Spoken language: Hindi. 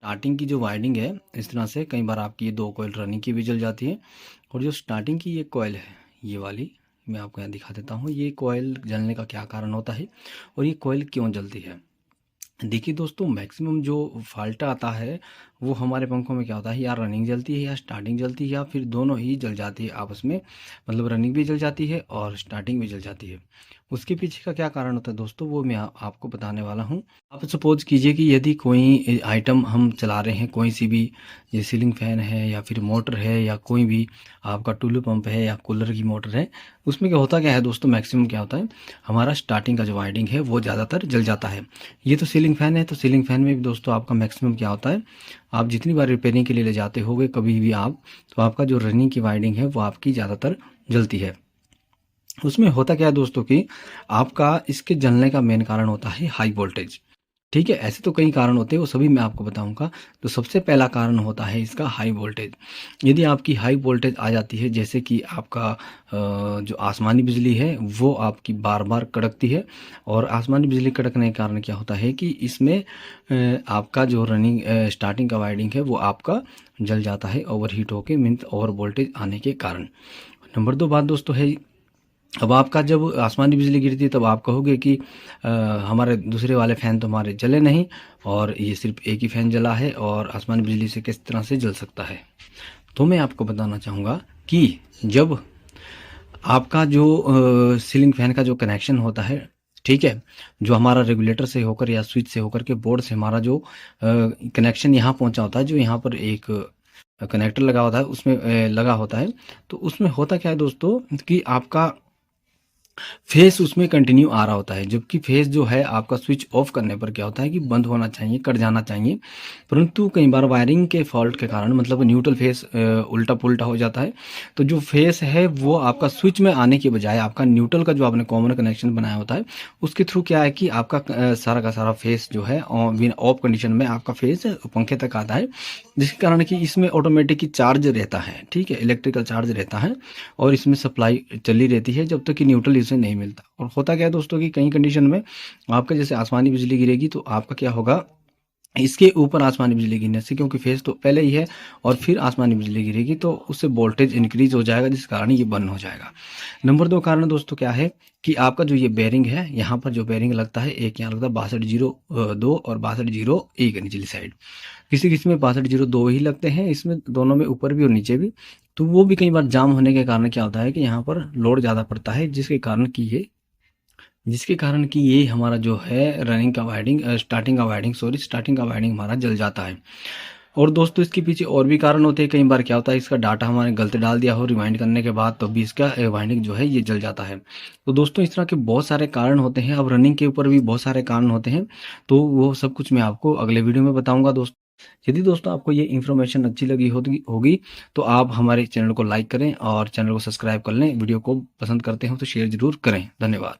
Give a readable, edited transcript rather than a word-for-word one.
स्टार्टिंग की जो वायरिंग है इस तरह से कई बार आपकी ये 2 कॉइल रनिंग की भी जल जाती है। और जो स्टार्टिंग की ये कॉइल है, ये वाली मैं आपको यहाँ दिखा देता हूँ, ये कॉइल जलने का क्या कारण होता है और ये कॉइल क्यों जलती है। देखिए दोस्तों, मैक्सिमम जो फॉल्ट आता है वो हमारे पंखों में क्या होता है, या रनिंग जलती है या स्टार्टिंग जलती है या फिर दोनों ही जल जाती है आपस में। मतलब रनिंग भी जल जाती है और स्टार्टिंग भी जल जाती है। उसके पीछे का क्या कारण होता है दोस्तों, वो मैं आपको बताने वाला हूँ। आप सपोज कीजिए कि यदि कोई आइटम हम चला रहे हैं, कोई सी भी, ये सीलिंग फैन है या फिर मोटर है या कोई भी आपका टुल्लू पंप है या कूलर की मोटर है, उसमें क्या होता क्या है दोस्तों, मैक्सिमम क्या होता है, हमारा स्टार्टिंग का जो वायरिंग है वो ज़्यादातर जल जाता है। ये तो सीलिंग फैन है, तो सीलिंग फैन में भी दोस्तों आपका मैक्सिमम क्या होता है, आप जितनी बार रिपेयरिंग के लिए ले जाते होगे कभी भी आप, तो आपका जो रनिंग की वायरिंग है वो आपकी ज़्यादातर जलती है। उसमें होता क्या है दोस्तों कि आपका इसके जलने का मेन कारण होता है हाई वोल्टेज। ठीक है, ऐसे तो कई कारण होते हैं, वो सभी मैं आपको बताऊंगा। तो सबसे पहला कारण होता है इसका हाई वोल्टेज। यदि आपकी हाई वोल्टेज आ जाती है, जैसे कि आपका जो आसमानी बिजली है वो आपकी बार बार कड़कती है, और आसमानी बिजली कड़कने के कारण क्या होता है कि इसमें आपका जो रनिंग स्टार्टिंग का वायरिंग है वो आपका जल जाता है, ओवर हीट होके, मीन्स ओवर वोल्टेज आने के कारण। नंबर 2 बात दोस्तों है, अब आपका जब आसमानी बिजली गिरती है तब आप कहोगे कि हमारे दूसरे वाले फ़ैन तो हमारे जले नहीं, और ये सिर्फ एक ही फ़ैन जला है और आसमानी बिजली से किस तरह से जल सकता है। तो मैं आपको बताना चाहूँगा कि जब आपका जो सीलिंग फ़ैन का जो कनेक्शन होता है, ठीक है, जो हमारा रेगुलेटर से होकर या स्विच से होकर के बोर्ड से हमारा जो कनेक्शन यहाँ पहुँचा होता है, जो यहाँ पर एक कनेक्टर लगा होता है उसमें लगा होता है, तो उसमें होता क्या है दोस्तों कि आपका फेस उसमें कंटिन्यू आ रहा होता है, जबकि फेस जो है आपका स्विच ऑफ करने पर क्या होता है कि बंद होना चाहिए, कट जाना चाहिए। परंतु कई बार वायरिंग के फॉल्ट के कारण, मतलब न्यूट्रल फेस उल्टा पुल्टा हो जाता है, तो जो फेस है वो आपका स्विच में आने के बजाय आपका न्यूट्रल का जो आपने कॉमन कनेक्शन बनाया होता है उसके थ्रू क्या है कि आपका सारा का सारा फेस जो है ऑफ कंडीशन में आपका फेस पंखे तक आता है, जिसके कारण कि इसमें ऑटोमेटिक चार्ज रहता है, ठीक है, इलेक्ट्रिकल चार्ज रहता है, और इसमें सप्लाई चली रहती है जब तक कि न्यूट्रल इसे नहीं मिलता। और होता क्या है दोस्तों कि कई कंडीशन में आपका जैसे आसमानी बिजली गिरेगी तो आपका क्या होगा, इसके ऊपर आसमानी बिजली गिरने से, क्योंकि फेस तो पहले ही है, और फिर आसमानी बिजली गिरेगी तो उससे वोल्टेज इंक्रीज हो जाएगा, जिस कारण ये बंद हो जाएगा। नंबर 2 कारण दोस्तों क्या है कि आपका जो ये बेरिंग है, यहाँ पर जो बेरिंग लगता है, एक यहाँ लगता है 6202 और 6201 निचली साइड, किसी किसी में 6202 ही लगते हैं, इसमें दोनों में ऊपर भी और नीचे भी। तो वो भी कई बार जाम होने के कारण क्या होता है कि यहाँ पर लोड ज़्यादा पड़ता है, जिसके कारण कि ये हमारा जो है रनिंग का वायरिंग स्टार्टिंग का वायरिंग हमारा जल जाता है। और दोस्तों इसके पीछे और भी कारण होते हैं, कई बार क्या होता है इसका डाटा हमारे गलत डाल दिया हो रिवाइंड करने के बाद, तो भी इसका वाइंडिंग जो है ये जल जाता है। तो दोस्तों इस तरह के बहुत सारे कारण होते हैं, अब रनिंग के ऊपर भी बहुत सारे कारण होते हैं, तो वो सब कुछ मैं आपको अगले वीडियो में बताऊंगा दोस्तों। यदि दोस्तों आपको ये इन्फॉर्मेशन अच्छी लगी होगी तो आप हमारे चैनल को लाइक करें और चैनल को सब्सक्राइब कर लें। वीडियो को पसंद करते हो तो शेयर जरूर करें। धन्यवाद।